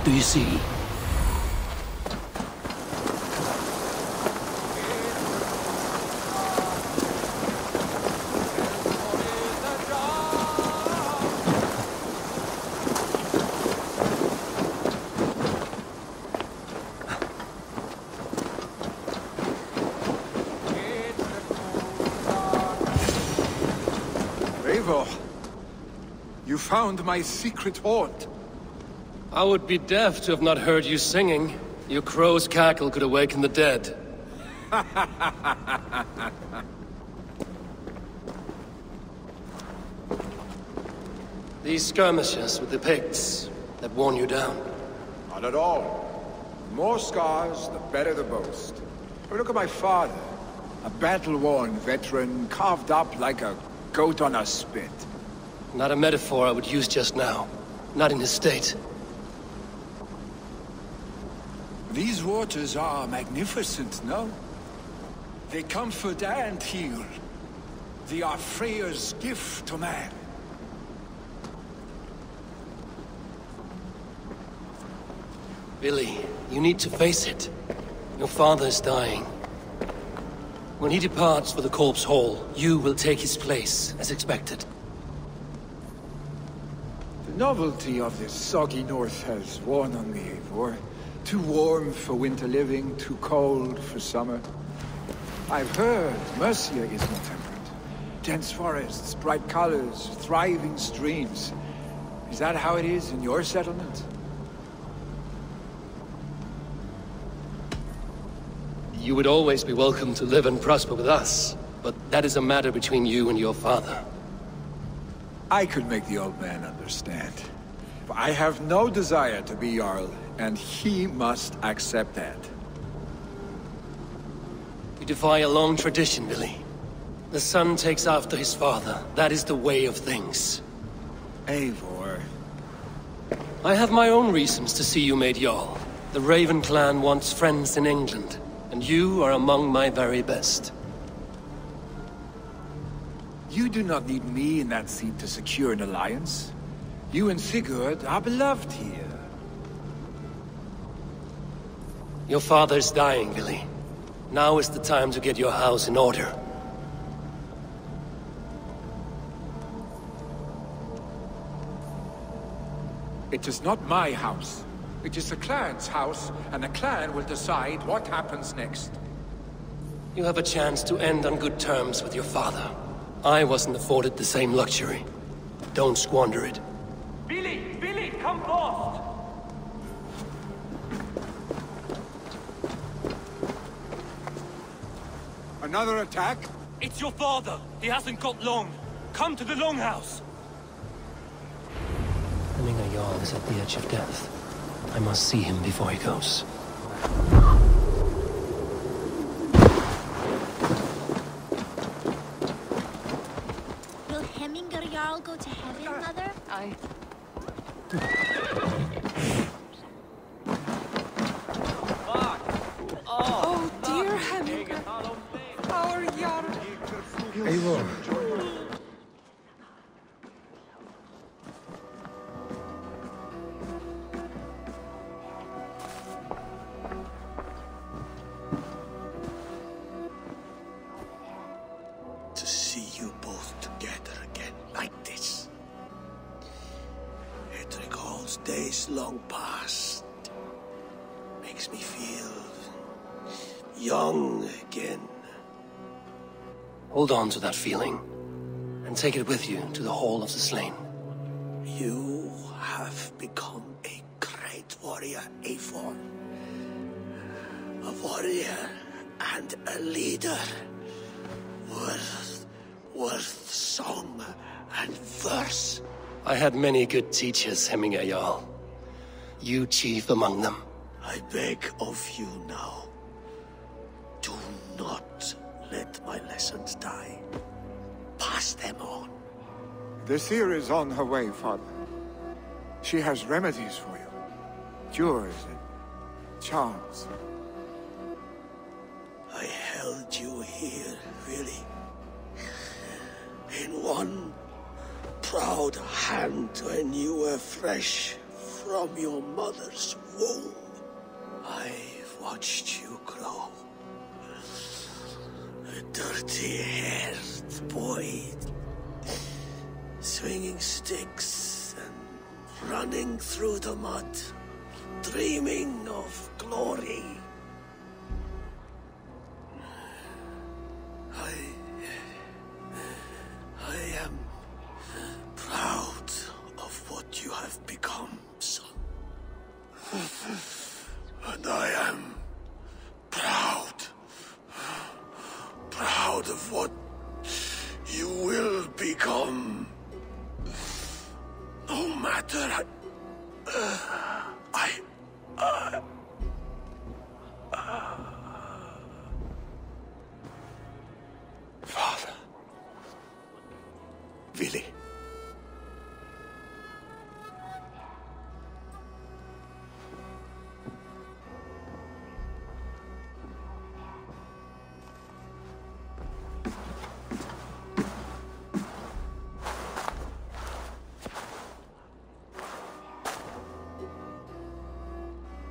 do you see? You found my secret haunt. I would be deaf to have not heard you singing. Your crow's cackle could awaken the dead. These skirmishes with the pigs that worn you down. Not at all. The more scars, the better the boast. But look at my father. A battle-worn veteran, carved up like a goat on a spit. Not a metaphor I would use just now. Not in his state. These waters are magnificent, no? They comfort and heal. They are Freya's gift to man. Billy, you need to face it. Your father is dying. When he departs for the Corpse Hall, you will take his place, as expected. The novelty of this soggy north has worn on me, Eivor. Too warm for winter living, too cold for summer. I've heard Mercia is more temperate. Dense forests, bright colors, thriving streams. Is that how it is in your settlement? You would always be welcome to live and prosper with us, but that is a matter between you and your father. I could make the old man understand. I have no desire to be Jarl, and he must accept that. You defy a long tradition, Billy. The son takes after his father. That is the way of things. Eivor. I have my own reasons to see you made Jarl. The Raven clan wants friends in England, and you are among my very best. You do not need me in that seat to secure an alliance. You and Sigurd are beloved here. Your father is dying, Billy. Now is the time to get your house in order. It is not my house. It is the clan's house, and the clan will decide what happens next. You have a chance to end on good terms with your father. I wasn't afforded the same luxury. Don't squander it. Billy! Billy, come forth! Another attack? It's your father! He hasn't got long! Come to the Longhouse! Hemminger Jarl is at the edge of death. I must see him before he goes. Will Hemminger Jarl go to heaven, Mother? Oh, dear Hemminger. Our Jarl. Eivor. To see you both together again like this. It recalls days long past. Makes me feel young again. Hold on to that feeling, and take it with you to the Hall of the Slain. You have become a great warrior, Eivor. A warrior and a leader. Worth song and verse. I had many good teachers, Hemminger Jarl. You chief among them. I beg of you now, do not let my lessons die. Pass them on. The seer is on her way, Father. She has remedies for you. Cures and charms. I held you here, really. In one proud hand when you were fresh from your mother's womb. I've watched you grow. A dirty-haired boy, swinging sticks and running through the mud, dreaming of glory. I am proud of what you have become, son. And I am proud of what you will become. No matter Father. Willi.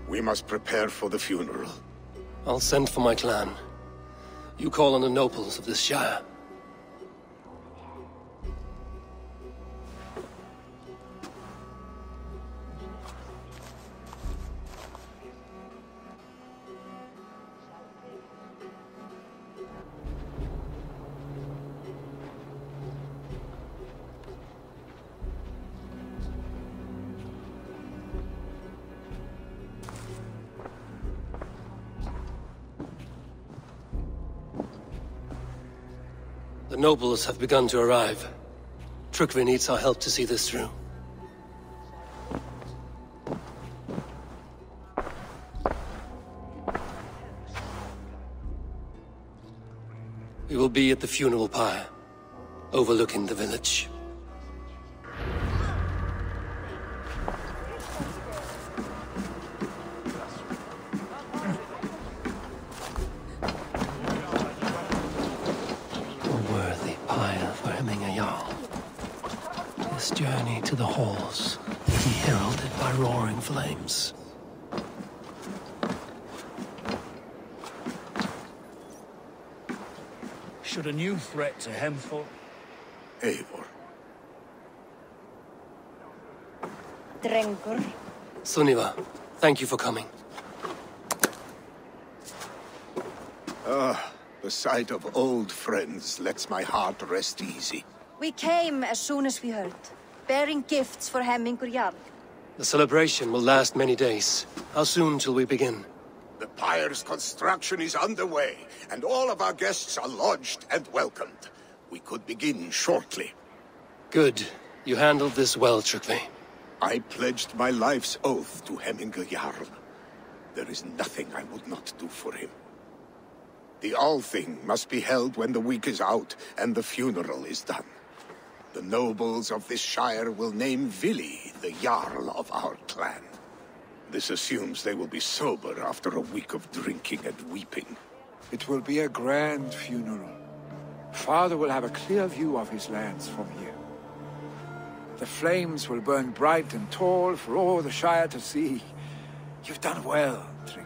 We must prepare for the funeral. I'll send for my clan. You call on the nobles of this shire. The nobles have begun to arrive. Trukvi needs our help to see this through. We will be at the funeral pyre, overlooking the village. This journey to the halls will be heralded by roaring flames. Should a new threat to Hemthorpe? Eivor. Drengur. Sunniva, thank you for coming. The sight of old friends lets my heart rest easy. We came as soon as we heard, bearing gifts for Hemmingur Jarl. The celebration will last many days. How soon till we begin? The pyre's construction is underway, and all of our guests are lodged and welcomed. We could begin shortly. Good. You handled this well, Trukvi. I pledged my life's oath to Hemmingur Jarl. There is nothing I would not do for him. The Althing must be held when the week is out and the funeral is done. The nobles of this shire will name Willi the Jarl of our clan. This assumes they will be sober after a week of drinking and weeping. It will be a grand funeral. Father will have a clear view of his lands from here. The flames will burn bright and tall for all the shire to see. You've done well, Trygve.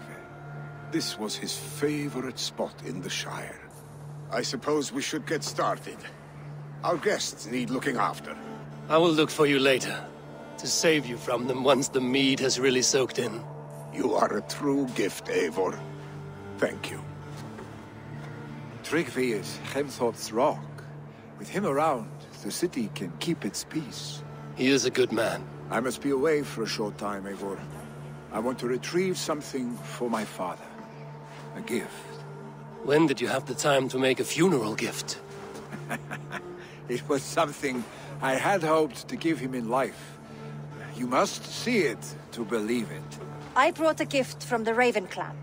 This was his favorite spot in the shire. I suppose we should get started. Our guests need looking after. I will look for you later, to save you from them once the mead has really soaked in. You are a true gift, Eivor. Thank you. Trygve is Hemthorpe's rock. With him around, the city can keep its peace. He is a good man. I must be away for a short time, Eivor. I want to retrieve something for my father. A gift. When did you have the time to make a funeral gift? It was something I had hoped to give him in life. You must see it to believe it. I brought a gift from the Raven clan.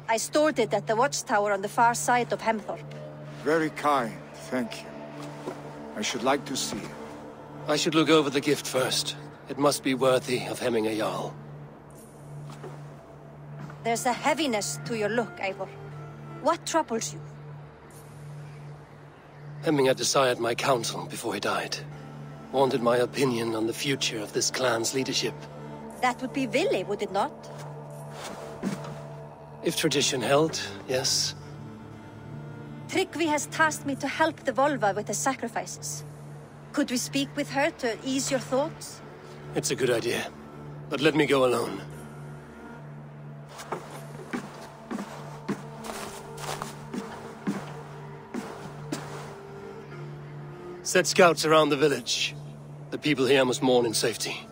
I stored it at the watchtower on the far side of Hemthorpe. Very kind, thank you. I should like to see it. I should look over the gift first. It must be worthy of Hemmingur Jarl. There's a heaviness to your look, Eivor. What troubles you? Hemmingur desired my counsel before he died. Wanted my opinion on the future of this clan's leadership. That would be Willi, would it not? If tradition held, yes. Tryggvi has tasked me to help the Volva with the sacrifices. Could we speak with her to ease your thoughts? It's a good idea. But let me go alone. Set scouts around the village. The people here must mourn in safety.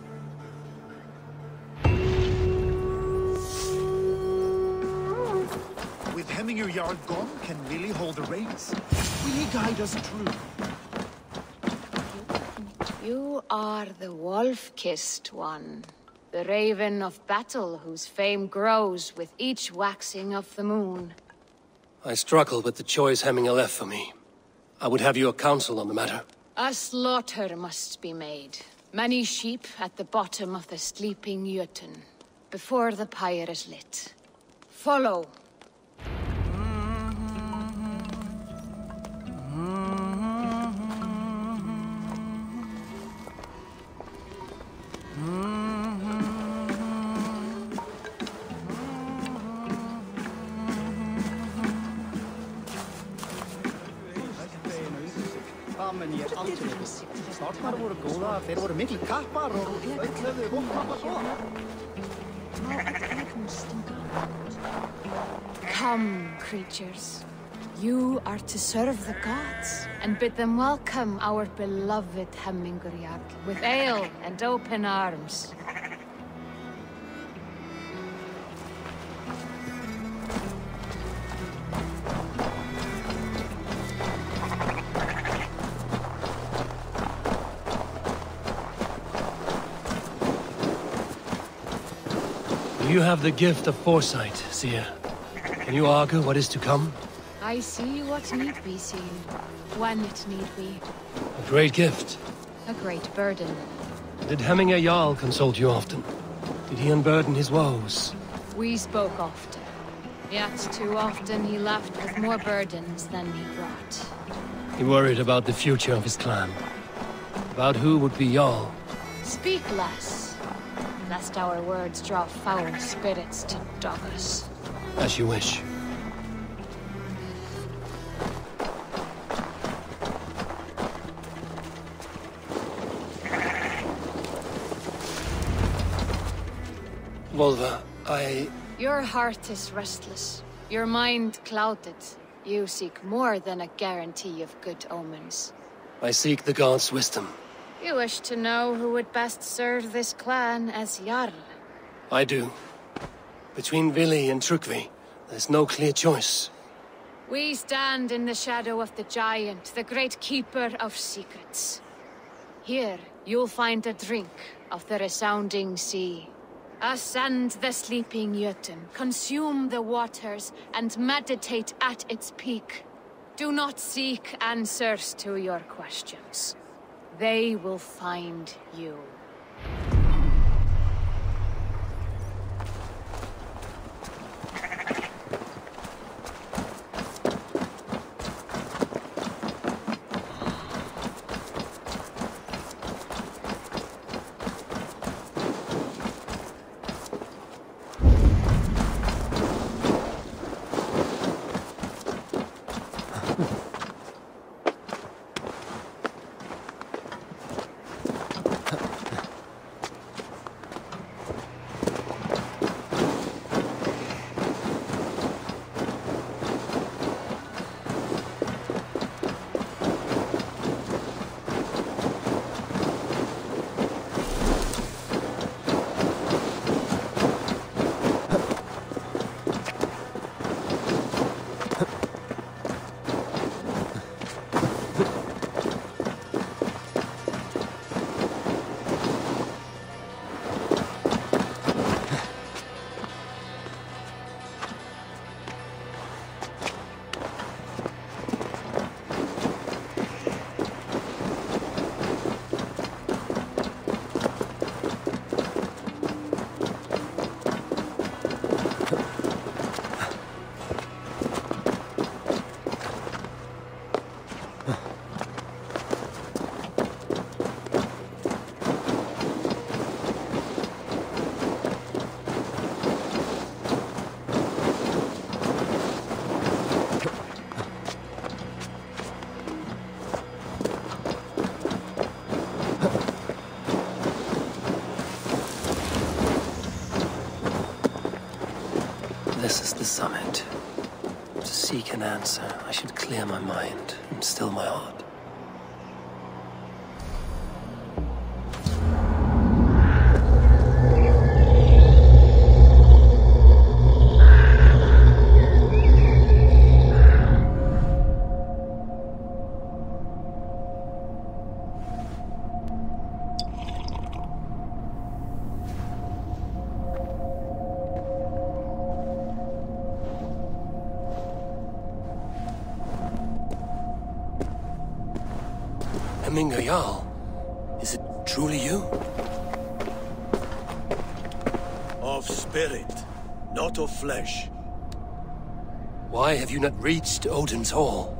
With Hemminger Jarl gone, can Willi hold the reins? Will he guide us through? You are the wolf-kissed one. The raven of battle whose fame grows with each waxing of the moon. I struggle with the choice Hemminger left for me. I would have your counsel on the matter. A slaughter must be made. Many sheep at the bottom of the sleeping Jötun, before the pyre is lit. Follow. Come, creatures. You are to serve the gods, and bid them welcome our beloved Hemminger Jarl with ale and open arms. You have the gift of foresight, seer. Can you argue what is to come? I see what need be seen, when it need be. A great gift. A great burden. Did Hemminger Jarl consult you often? Did he unburden his woes? We spoke often, yet too often he left with more burdens than he brought. He worried about the future of his clan. About who would be Jarl. Speak less, lest our words draw foul spirits to dog us. As you wish. Volva, Your heart is restless. Your mind clouded. You seek more than a guarantee of good omens. I seek the gods' wisdom. You wish to know who would best serve this clan as Jarl. I do. Between Willi and Tryggvi, there's no clear choice. We stand in the shadow of the giant, the great keeper of secrets. Here, you'll find a drink of the resounding sea. Ascend the sleeping Jötun, consume the waters, and meditate at its peak. Do not seek answers to your questions. They will find you. This is the summit. To seek an answer, I should clear my mind and still my heart. Jarl, is it truly you? Of spirit, not of flesh. Why have you not reached Odin's Hall?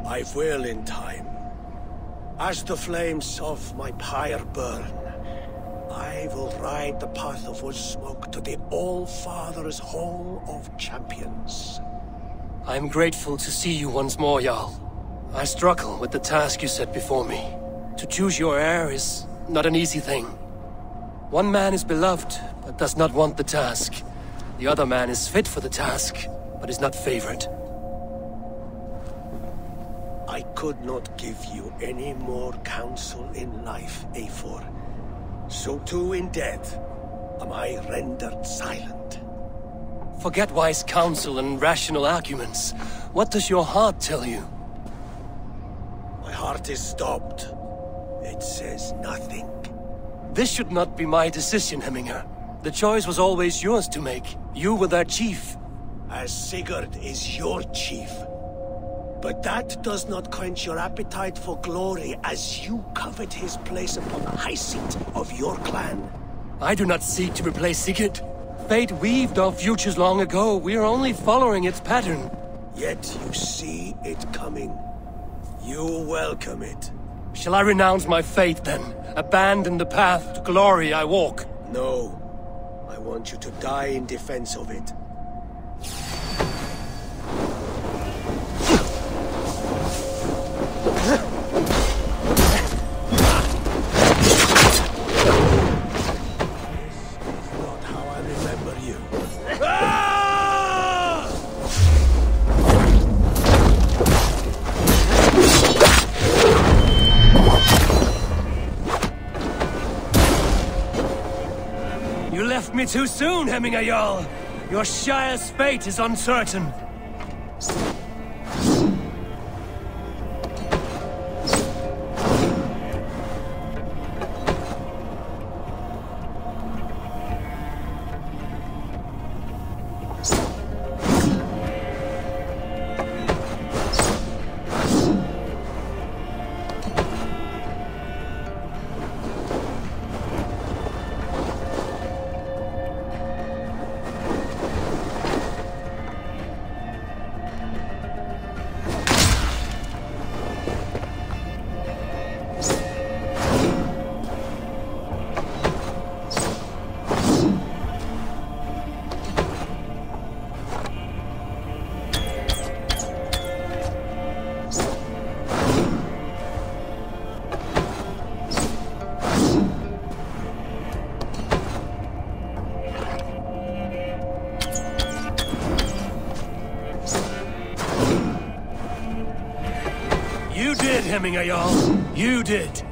I will in time. As the flames of my pyre burn, I will ride the path of wood smoke to the All-Father's Hall of Champions. I am grateful to see you once more, Jarl. I struggle with the task you set before me. To choose your heir is not an easy thing. One man is beloved, but does not want the task. The other man is fit for the task, but is not favored. I could not give you any more counsel in life, Eivor. So too in death am I rendered silent. Forget wise counsel and rational arguments. What does your heart tell you? My heart is stopped. It says nothing. This should not be my decision, Hemminger. The choice was always yours to make. You were their chief. As Sigurd is your chief. But that does not quench your appetite for glory as you covet his place upon the high seat of your clan. I do not seek to replace Sigurd. Fate weaved our futures long ago. We are only following its pattern. Yet you see it coming. You welcome it. Shall I renounce my faith then? Abandon the path to glory I walk? No. I want you to die in defense of it. Me too soon, Hemminger Jarl. Your Shire's fate is uncertain. You did, Hemminger Jarl. You did.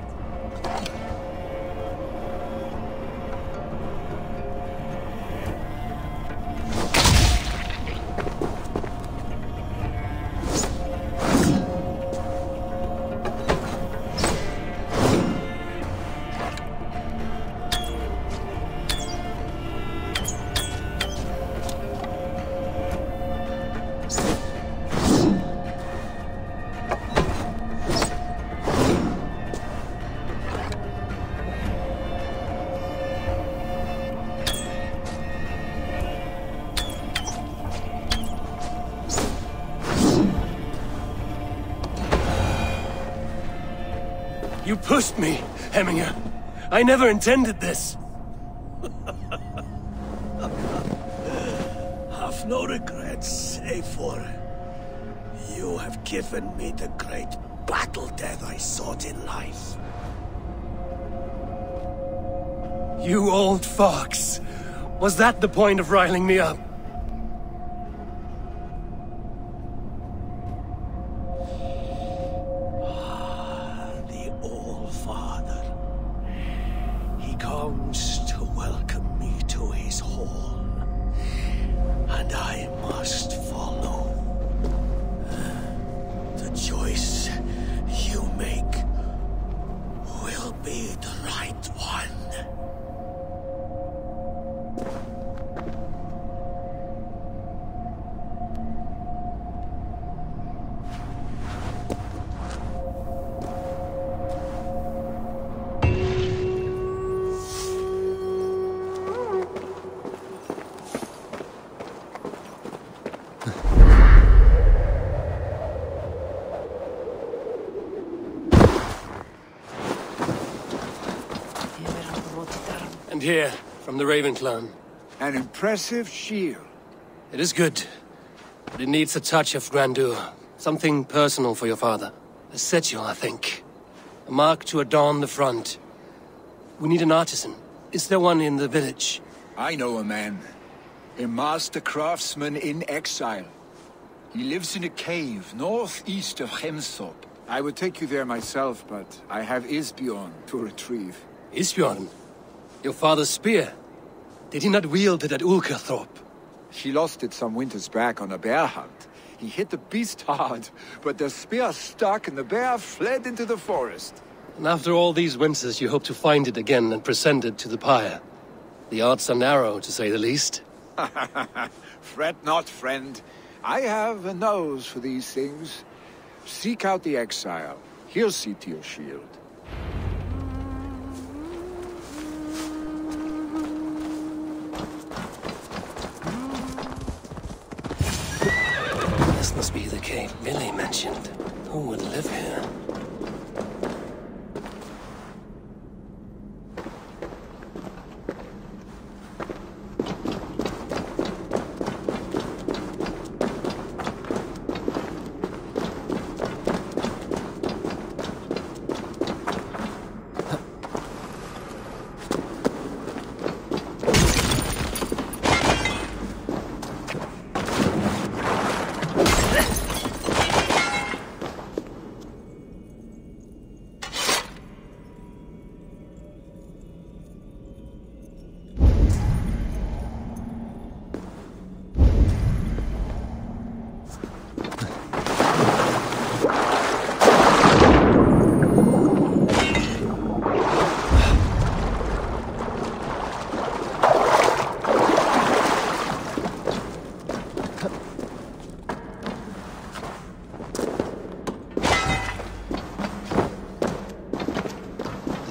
You pushed me, Hemminger. I never intended this. Have no regrets, Eivor. You have given me the great battle death I sought in life. You old fox! Was that the point of riling me up? The All-Father. He comes to welcome me to his hall, and I must follow. The choice you make will be the right one. And here, from the Raven clan. An impressive shield. It is good, but it needs a touch of grandeur. Something personal for your father. A sigil, I think. A mark to adorn the front. We need an artisan. Is there one in the village? I know a man. A master craftsman in exile. He lives in a cave northeast of Hemthorpe. I would take you there myself, but I have Isbjorn to retrieve. Isbjorn? Your father's spear? Did he not wield it at Ulkerthorpe? She lost it some winters back on a bear hunt. He hit the beast hard, but the spear stuck and the bear fled into the forest. And after all these winters, you hope to find it again and present it to the pyre. The odds are narrow, to say the least. Fret not, friend. I have a nose for these things. Seek out the exile. He'll see to your shield. This must be the cave Billy mentioned. Who would live here?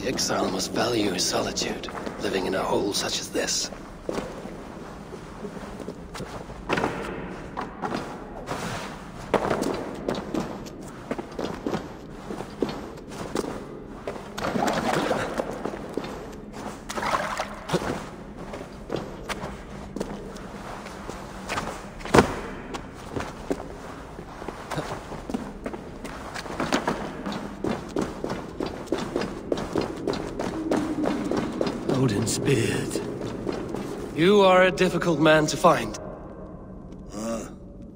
Exile must value his solitude, living in a hole such as this. Odin's beard. You are a difficult man to find.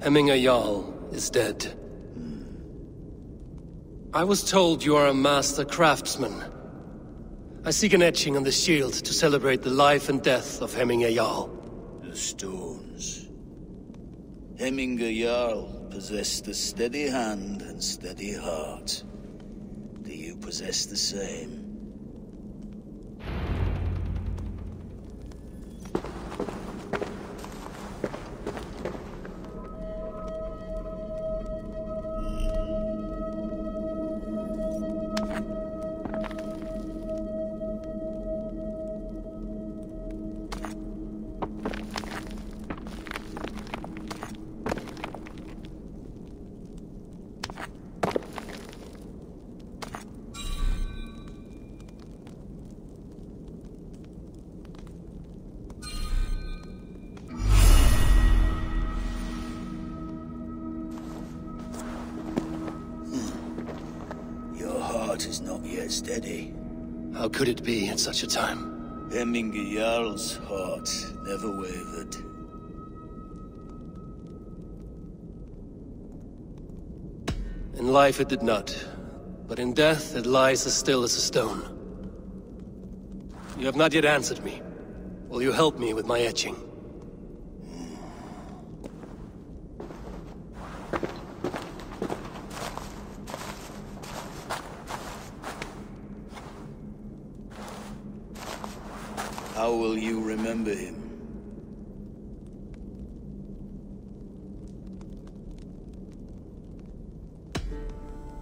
Hemminger Jarl is dead. I was told you are a master craftsman. I seek an etching on the shield to celebrate the life and death of Hemminger Jarl. The stones. Hemminger Jarl possessed a steady hand and steady heart. Do you possess the same? heart is not yet steady. How could it be at such a time? Hemminger Jarl's heart never wavered. In life it did not, but in death it lies as still as a stone. You have not yet answered me. Will you help me with my etching? How will you remember him?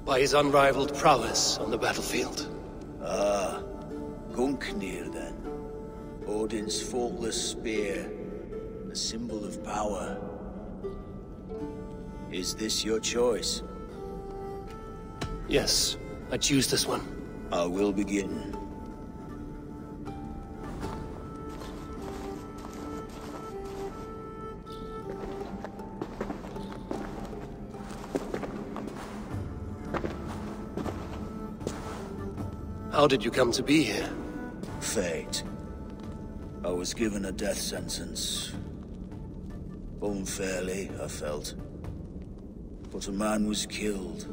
By his unrivaled prowess on the battlefield. Ah, Gungnir then. Odin's faultless spear, a symbol of power. Is this your choice? Yes, I choose this one. I will begin. How did you come to be here? Fate. I was given a death sentence. Unfairly, I felt. But a man was killed.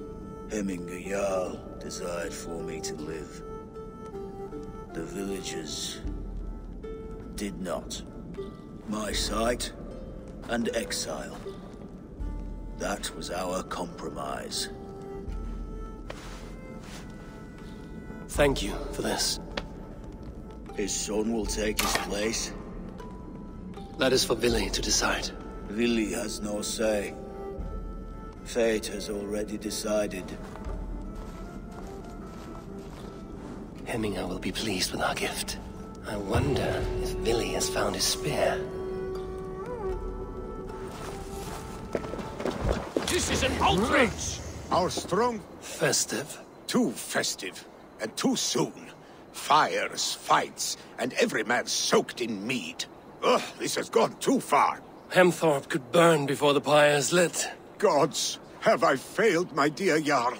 Hemminger Jarl desired for me to live. The villagers did not. My sight and exile. That was our compromise. Thank you for this. His son will take his place. That is for Vili to decide. Vili has no say. Fate has already decided. Hemminger will be pleased with our gift. I wonder if Vili has found his spear. This is an outrage! Our strong... Festive. Too festive. And too soon. Fires, fights, and every man soaked in mead. Ugh, this has gone too far. Hemthorpe could burn before the pyre is lit. Gods, have I failed my dear Jarl?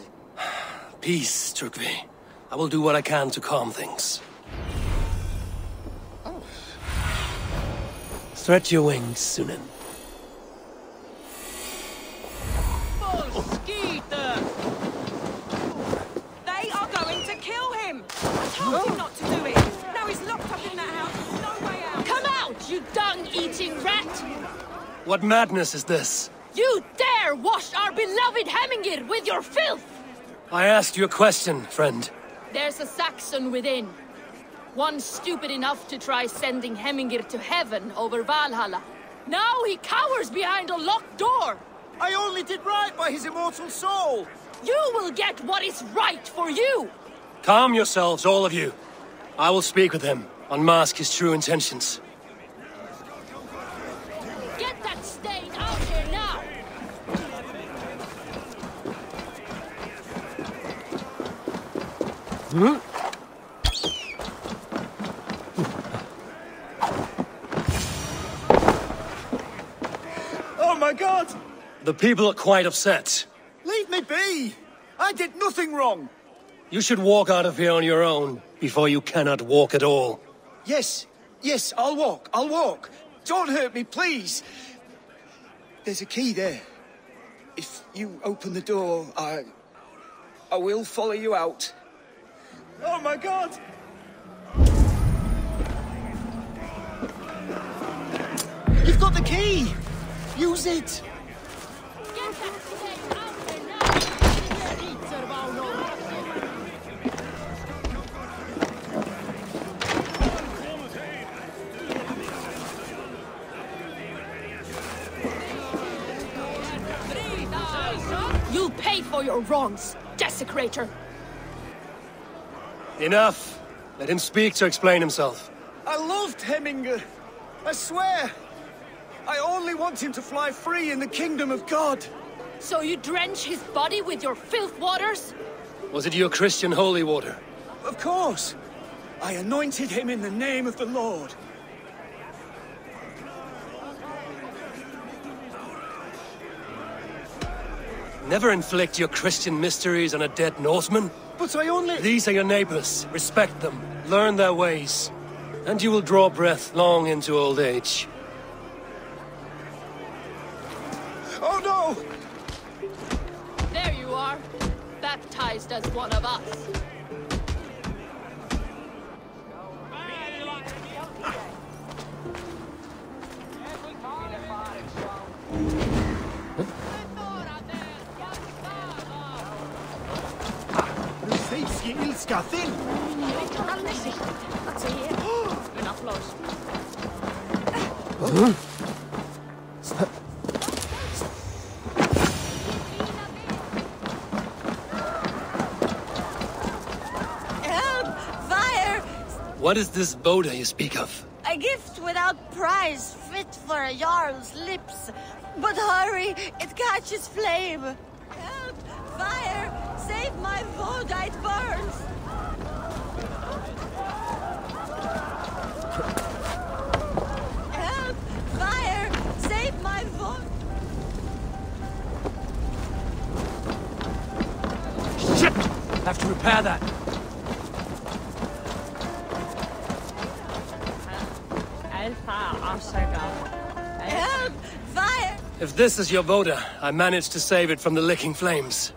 Peace, Turkvi. I will do what I can to calm things. Stretch your wings, Sunan. They are going to kill him! I told him not to do it! Now he's locked up in that house, no way out! Come out, you dung-eating rat! What madness is this? You dare wash our beloved Hemingir with your filth! I asked you a question, friend. There's a Saxon within. One stupid enough to try sending Hemingir to heaven over Valhalla. Now he cowers behind a locked door! I only did right by his immortal soul! You will get what is right for you! Calm yourselves, all of you. I will speak with him, unmask his true intentions. Get that stain out here now! Oh my god! The people are quite upset. Leave me be! I did nothing wrong! You should walk out of here on your own, before you cannot walk at all. Yes, I'll walk. Don't hurt me, please. There's a key there. If you open the door, I will follow you out. Oh my god! You've got the key! Use it! Get that stain out here now! You'll pay for your wrongs, desecrator! Enough! Let him speak to explain himself. I loved Hemminger. I swear. I only want him to fly free in the kingdom of God. So you drench his body with your filth waters? Was it your Christian holy water? Of course. I anointed him in the name of the Lord. Never inflict your Christian mysteries on a dead Norseman. But I only... These are your neighbors. Respect them. Learn their ways. And you will draw breath long into old age. Oh no! There you are. Baptized as one of us. Rusejski ilska till! Un applause. Help! Fire! What is this Boda you speak of? A gift without price, fit for a Jarl's lips. But hurry, it catches flame. Help! Fire! Save my Voda, it burns! Help! Fire! Save my Voda! Shit! Have to repair that. Help! Fire! If this is your Voda, I managed to save it from the licking flames.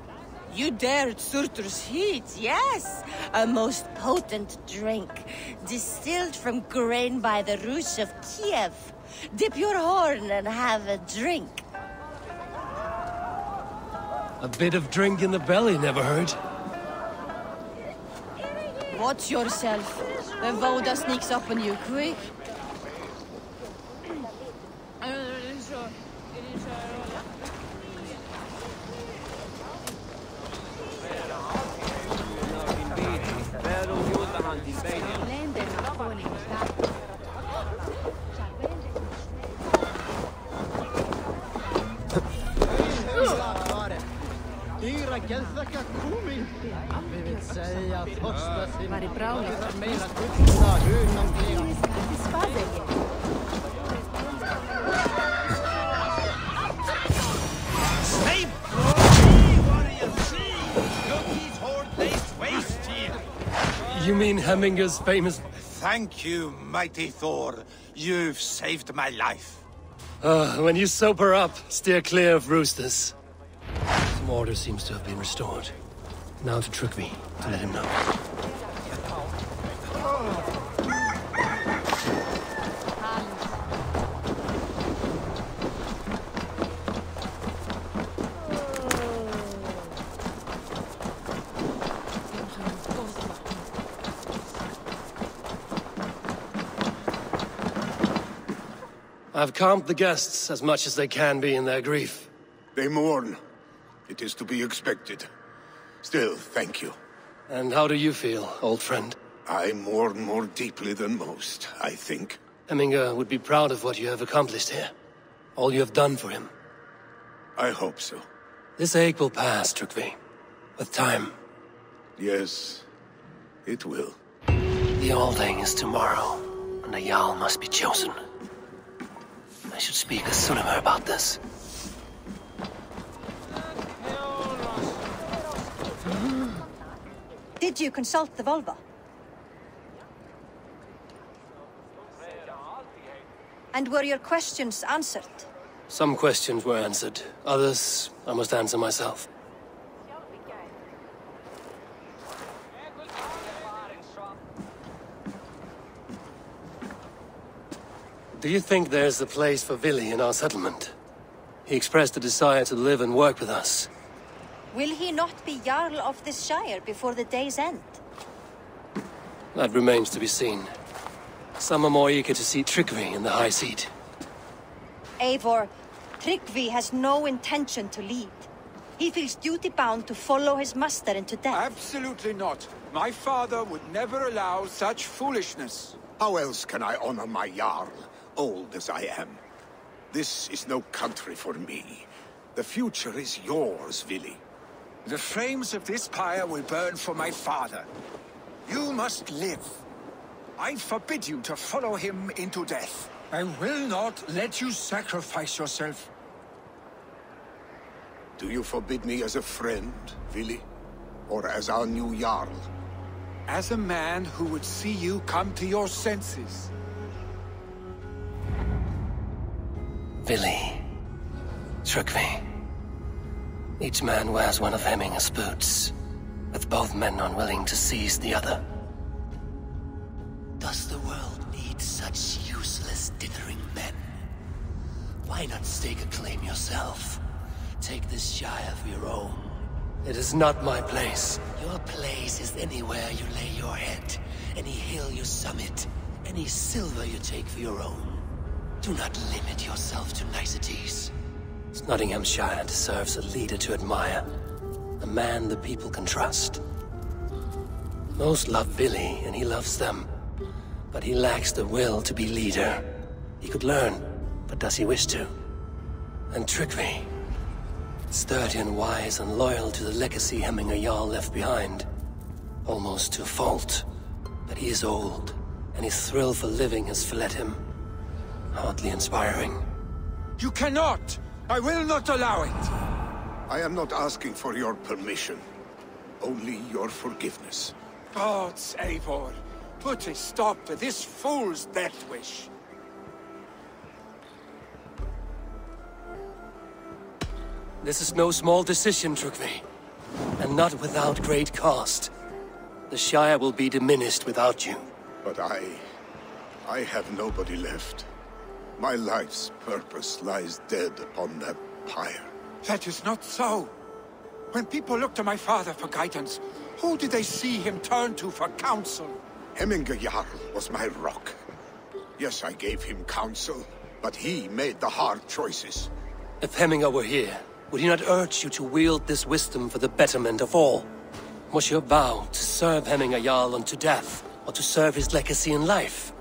You dared Surtur's heat, yes. A most potent drink, distilled from grain by the Rus of Kiev. Dip your horn and have a drink. A bit of drink in the belly never hurt. Watch yourself. The Voda sneaks up on you quick. You mean Hemminger's famous... Thank you, mighty Thor. You've saved my life. When you sober up, steer clear of roosters. Some order seems to have been restored. Now to Trygvi, to let him know. I've calmed the guests as much as they can be in their grief. They mourn. It is to be expected. Still, thank you. And how do you feel, old friend? I mourn more deeply than most, I think. Hemminger would be proud of what you have accomplished here. All you have done for him. I hope so. This ache will pass, Trygvi. With time. Yes, it will. The Alding is tomorrow, and a Jarl must be chosen. I should speak to Sunnema about this. Did you consult the Volva? And were your questions answered? Some questions were answered. Others, I must answer myself. Do you think there's a place for Vili in our settlement? He expressed a desire to live and work with us. Will he not be Jarl of this shire before the day's end? That remains to be seen. Some are more eager to see Trygvi in the high seat. Eivor, Trygvi has no intention to lead. He feels duty-bound to follow his master into death. Absolutely not. My father would never allow such foolishness. How else can I honor my Jarl, old as I am? This is no country for me. The future is yours, Vili. The flames of this pyre will burn for my father. You must live. I forbid you to follow him into death. I will not let you sacrifice yourself. Do you forbid me as a friend, Vili? Or as our new Jarl? As a man who would see you come to your senses. Vili. Tryggvi. Each man wears one of Hemminger's boots, with both men unwilling to seize the other. Does the world need such useless, dithering men? Why not stake a claim yourself? Take this Shire for your own. It is not my place. Your place is anywhere you lay your head, any hill you summit, any silver you take for your own. Do not limit yourself to niceties. Nottinghamshire deserves a leader to admire, a man the people can trust. Most love Vili, and he loves them, but he lacks the will to be leader. He could learn, but does he wish to? And Tryggvi, sturdy and wise and loyal to the legacy Hemminger Jarl left behind, almost to a fault. But he is old, and his thrill for living has fled him. Hardly inspiring. You cannot! I will not allow it! I am not asking for your permission. Only your forgiveness. Gods, Eivor, put a stop to this fool's death wish. This is no small decision, Tryggvi. And not without great cost. The Shire will be diminished without you. But I have nobody left. My life's purpose lies dead upon that pyre. That is not so. When people look to my father for guidance, who did they see him turn to for counsel? Hemminger Jarl was my rock. Yes, I gave him counsel, but he made the hard choices. If Hemminger were here, would he not urge you to wield this wisdom for the betterment of all? Was your vow to serve Hemminger Jarl unto death, or to serve his legacy in life?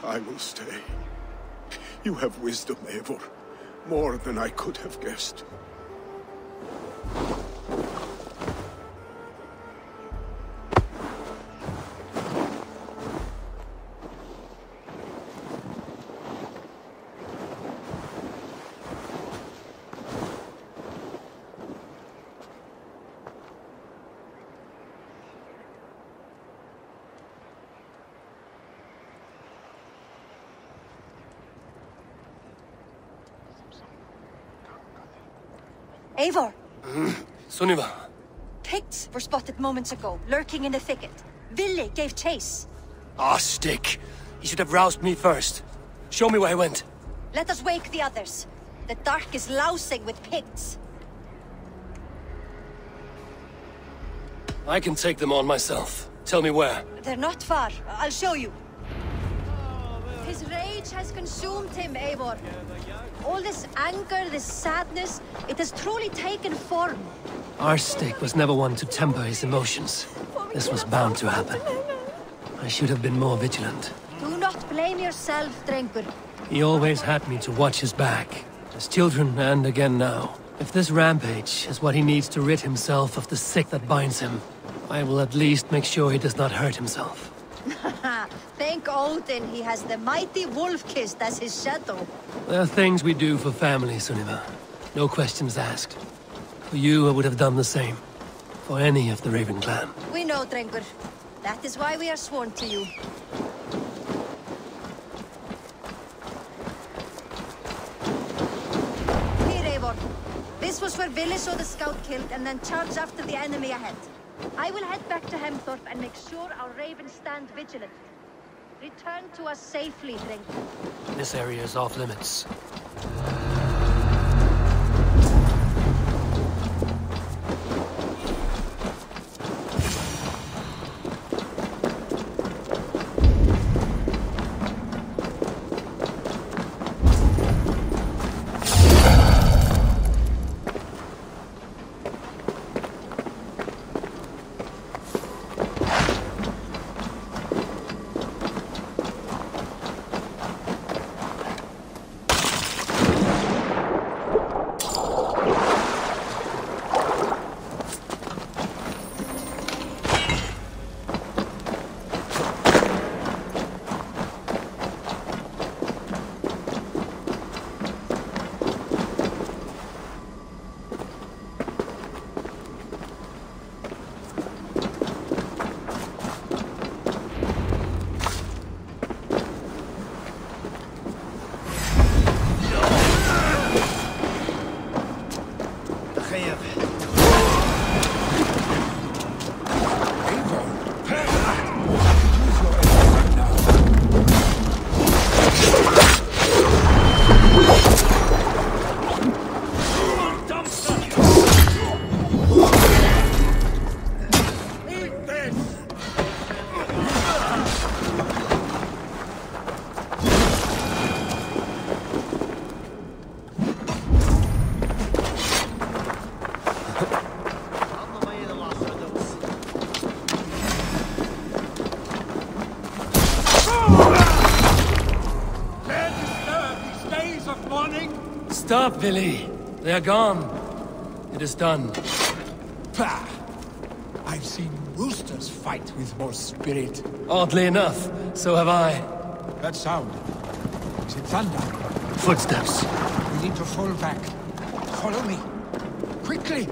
I will stay. You have wisdom, Eivor. More than I could have guessed. Eivor! Sunniva! Picts were spotted moments ago, lurking in the thicket. Vili gave chase. Ah, stick! He should have roused me first. Show me where he went. Let us wake the others. The dark is lousing with Picts. I can take them on myself. Tell me where. They're not far. I'll show you. His rage has consumed him, Eivor. All this anger, this sadness, it has truly taken form. Our stick was never one to temper his emotions. This was bound to happen. I should have been more vigilant. Do not blame yourself, Drengur. He always had me to watch his back. As children, and again now. If this rampage is what he needs to rid himself of the sick that binds him, I will at least make sure he does not hurt himself. Thank Odin he has the mighty Wolf-Kissed as his shadow. There are things we do for family, Sunniva. No questions asked. For you, I would have done the same. For any of the Raven clan. We know, Drengur. That is why we are sworn to you. Here, Eivor. This was where Vili saw the scout killed and then charged after the enemy ahead. I will head back to Hemthorpe and make sure our ravens stand vigilant. Return to us safely, Drengur. This area is off limits. Kiev. Stop, Billy. They are gone. It is done. Pah! I've seen roosters fight with more spirit. Oddly enough, so have I. That sound. Is it thunder? Footsteps. We need to fall back. Follow me. Quickly!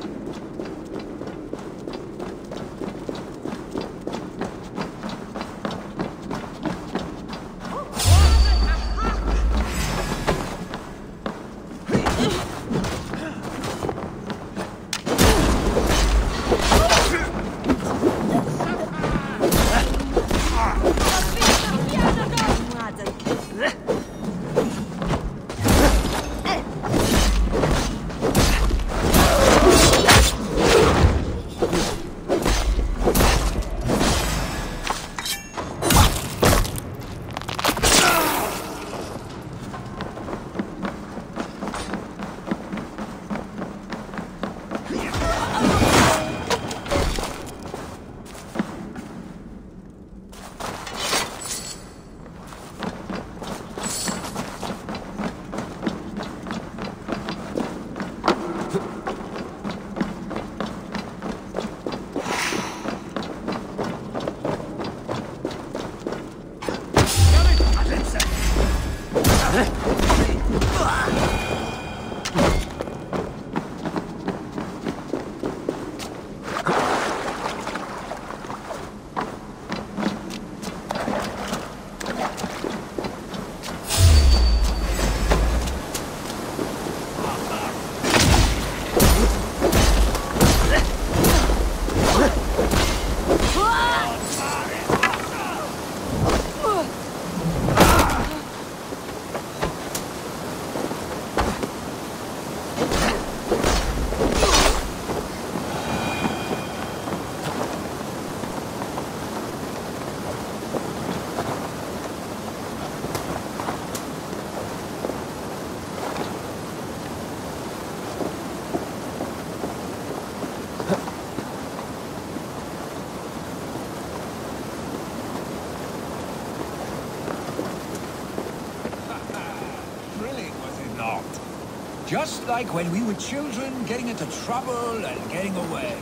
Just like when we were children, getting into trouble and getting away.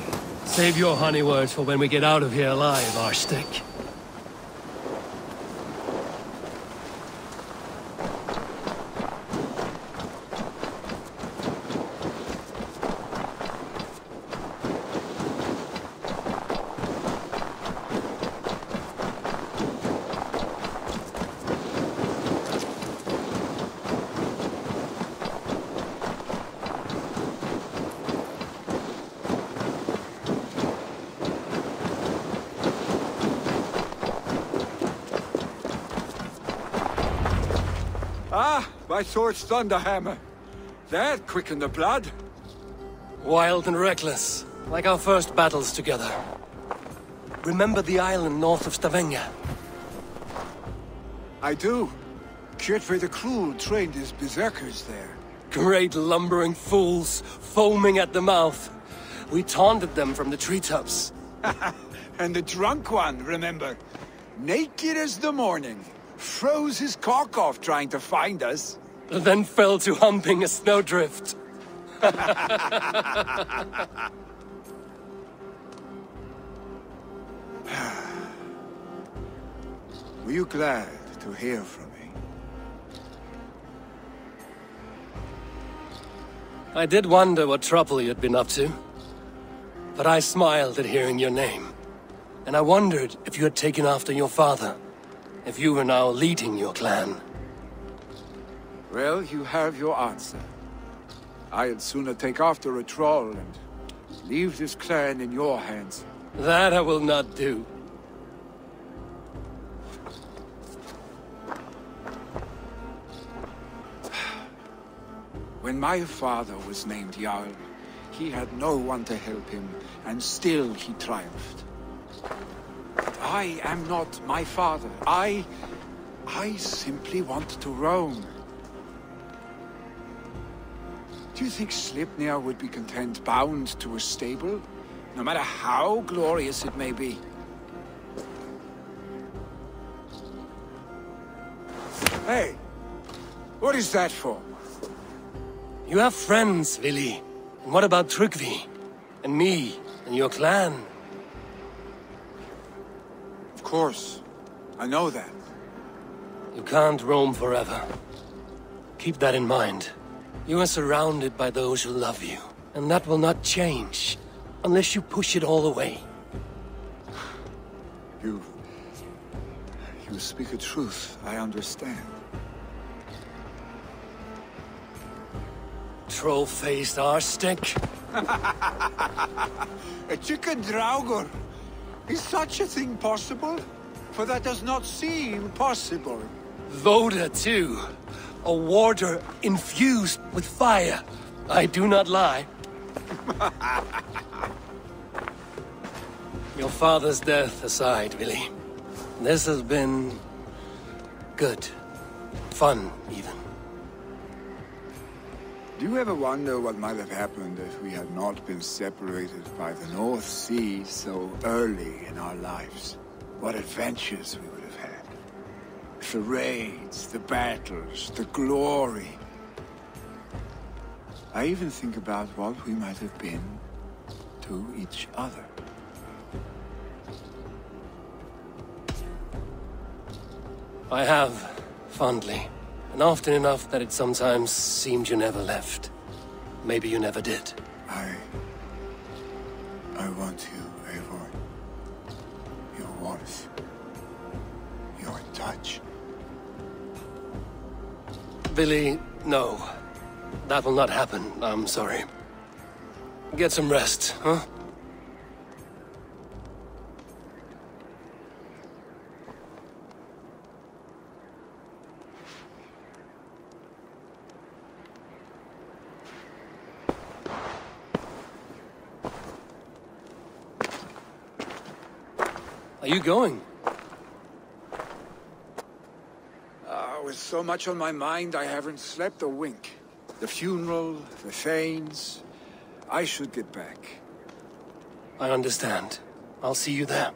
Save your honey words for when we get out of here alive, Arstick. My sword's Thunderhammer. That quickened the blood. Wild and reckless, like our first battles together. Remember the island north of Stavanger? I do. Kjotve the Cruel trained his berserkers there. Great lumbering fools, foaming at the mouth. We taunted them from the treetops. And the drunk one, remember? Naked as the morning. Froze his cock off trying to find us. Then fell to humping a snowdrift. Were you glad to hear from me? I did wonder what trouble you'd been up to. But I smiled at hearing your name. And I wondered if you had taken after your father. If you were now leading your clan. Well, you have your answer. I'd sooner take after a troll and Leave this clan in your hands. That I will not do. When my father was named Jarl, he had no one to help him, and still he triumphed. But I am not my father. I simply want to roam. Do you think Sleipnir would be content bound to a stable, no matter how glorious it may be? Hey, what is that for? You have friends, Vili. And what about Tryggvi? And me? And your clan? Of course. I know that. You can't roam forever. Keep that in mind. You are surrounded by those who love you. And that will not change. Unless you push it all away. You speak a truth. I understand. Troll-faced arse-stick. A chicken draugr. Is such a thing possible? For that does not seem possible. Voda, too. A warder infused with fire. I do not lie. Your father's death aside, Vili. This has been... good. Fun, even. Do you ever wonder what might have happened if we had not been separated by the North Sea so early in our lives? What adventures we would have had. The raids, the battles, the glory. I even think about what we might have been to each other. I have, fondly. And often enough that it sometimes seemed you never left. Maybe you never did. I want you, Eivor. Your warmth. Your touch. Vili, no. That will not happen, I'm sorry. Get some rest, huh? Are you going? With so much on my mind, I haven't slept a wink. The funeral, the Thanes. I should get back. I understand. I'll see you there.